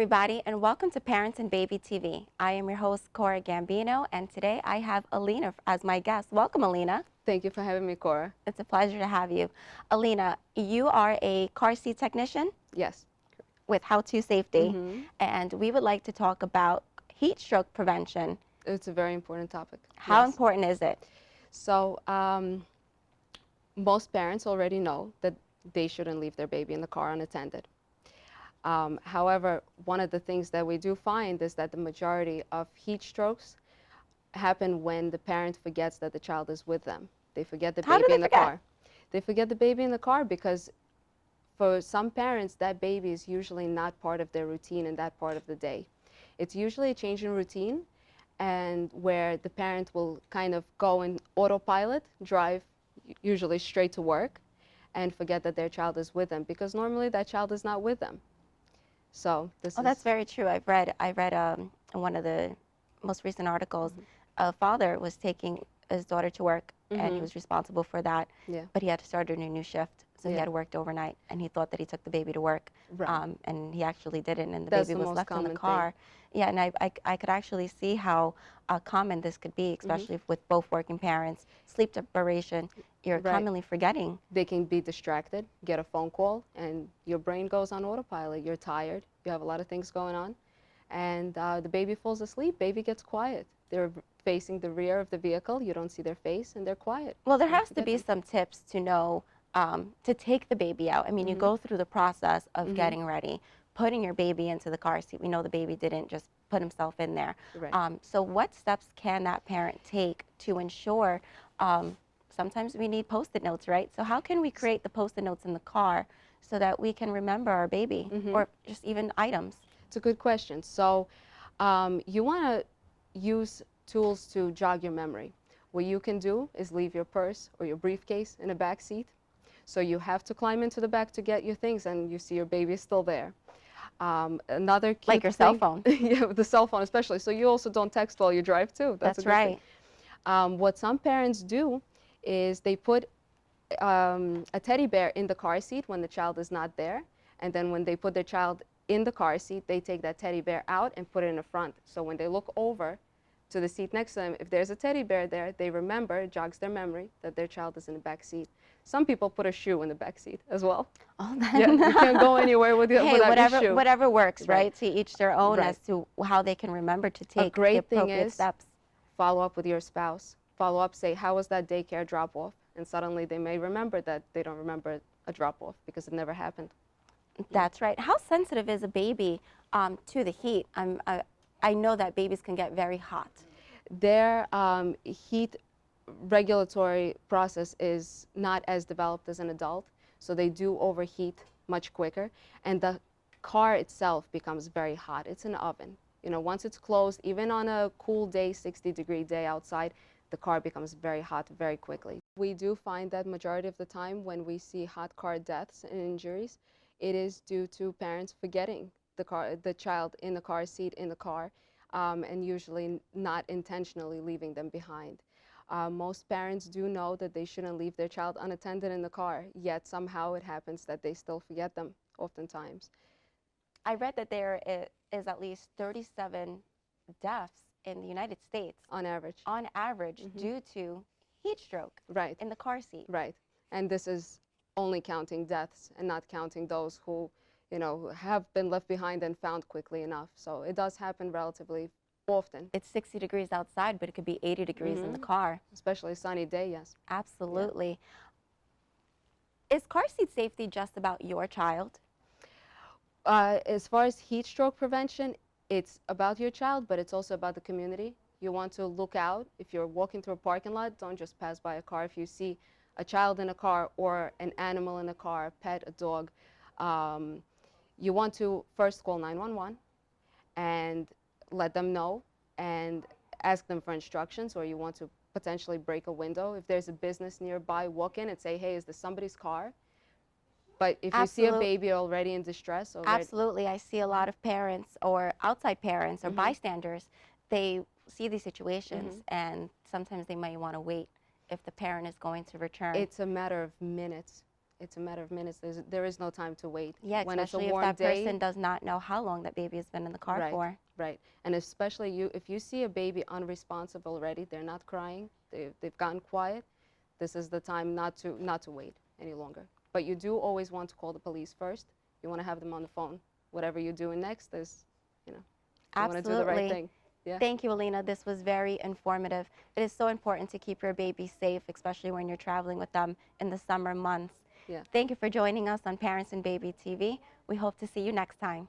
everybody, and welcome to Parents and Baby TV. I am your host, Cora Gambino, and today I have Alina as my guest. Welcome, Alina. Thank you for having me, Cora. It's a pleasure to have you. Alina, you are a car seat technician Yes. with How To Safety, and we would like to talk about heat stroke prevention. It's a very important topic. How Yes. important is it? So, most parents already know that they shouldn't leave their baby in the car unattended. However, one of the things that we do find is that the majority of heat strokes happen when the parent forgets that the child is with them. They forget the baby in the car. They forget the baby in the car because for some parents, that baby is usually not part of their routine in that part of the day. It's usually a change in routine and where the parent will kind of go in autopilot, drive usually straight to work, and forget that their child is with them because normally that child is not with them. So that's very true. I read in one of the most recent articles, a father was taking his daughter to work, and he was responsible for that. Yeah. But he had to start a new shift, so he had worked overnight, and he thought that he took the baby to work, and he actually didn't, and the baby was left in the car. Yeah, and I could actually see how common this could be, especially with both working parents. Sleep deprivation, you're commonly forgetting. They can be distracted, get a phone call, and your brain goes on autopilot. You're tired, you have a lot of things going on, and the baby falls asleep, baby gets quiet. They're facing the rear of the vehicle, you don't see their face, and they're quiet. Well, there has to be some tips to know to take the baby out. I mean, you go through the process of getting ready, putting your baby into the car seat. We know the baby didn't just put himself in there. Right. So what steps can that parent take to ensure, sometimes we need Post-it notes, right? So how can we create the Post-it notes in the car so that we can remember our baby or just even items? It's a good question. So you want to use tools to jog your memory. What you can do is leave your purse or your briefcase in a back seat. So you have to climb into the back to get your things, and you see your baby is still there. Another key like your cell phone. Yeah, the cell phone especially. So you also don't text while you drive too. That's right. What some parents do is they put a teddy bear in the car seat when the child is not there, and then when they put their child in the car seat, they take that teddy bear out and put it in the front. So when they look over to the seat next to them, if there's a teddy bear there, they remember, it jogs their memory that their child is in the back seat. Some people put a shoe in the back seat as well. Oh, then yeah, you can't go anywhere without your shoe. Whatever works, right? To each their own as to how they can remember to take the appropriate steps. Follow up with your spouse. Follow up, say, how was that daycare drop-off? And suddenly they may remember that they don't remember a drop-off because it never happened. That's right. How sensitive is a baby to the heat? I know that babies can get very hot. Their heat regulatory process is not as developed as an adult, so they do overheat much quicker, and the car itself becomes very hot. It's an oven. You know, once it's closed, even on a cool day, 60-degree day outside, the car becomes very hot very quickly. We do find that majority of the time when we see hot car deaths and injuries, it is due to parents forgetting the child in the car seat in the car, and usually not intentionally leaving them behind. Most parents do know that they shouldn't leave their child unattended in the car, yet somehow it happens that they still forget them oftentimes. I read that there is at least 37 deaths in the United States. On average. On average, due to heat stroke in the car seat. Right. And this is only counting deaths and not counting those who, you know, have been left behind and found quickly enough. So it does happen relatively often. It's 60 degrees outside, but it could be 80 degrees in the car. Especially a sunny day, yes. Absolutely. Yeah. Is car seat safety just about your child? As far as heat stroke prevention, it's about your child, but it's also about the community. You want to look out. If you're walking through a parking lot, don't just pass by a car. If you see a child in a car or an animal in a car, a pet, a dog, you want to first call 911 and let them know and ask them for instructions, or you want to potentially break a window. If there's a business nearby, walk in and say, hey, is this somebody's car? But if you see a baby already in distress. Absolutely. I see a lot of parents or outside parents or bystanders, they see these situations and sometimes they might want to wait if the parent is going to return. It's a matter of minutes. it's a matter of minutes. There is no time to wait. Yeah, when especially it's a if warm that day, person does not know how long that baby has been in the car right, for. right. And especially if you see a baby unresponsive already, they're not crying, they've gotten quiet, this is the time not to wait any longer. But you do always want to call the police first. You want to have them on the phone. Whatever you're doing next is, you want to do the right thing. Yeah. Thank you, Alina. This was very informative. It is so important to keep your baby safe, especially when you're traveling with them in the summer months. Yeah. Thank you for joining us on Parents and Baby TV. We hope to see you next time.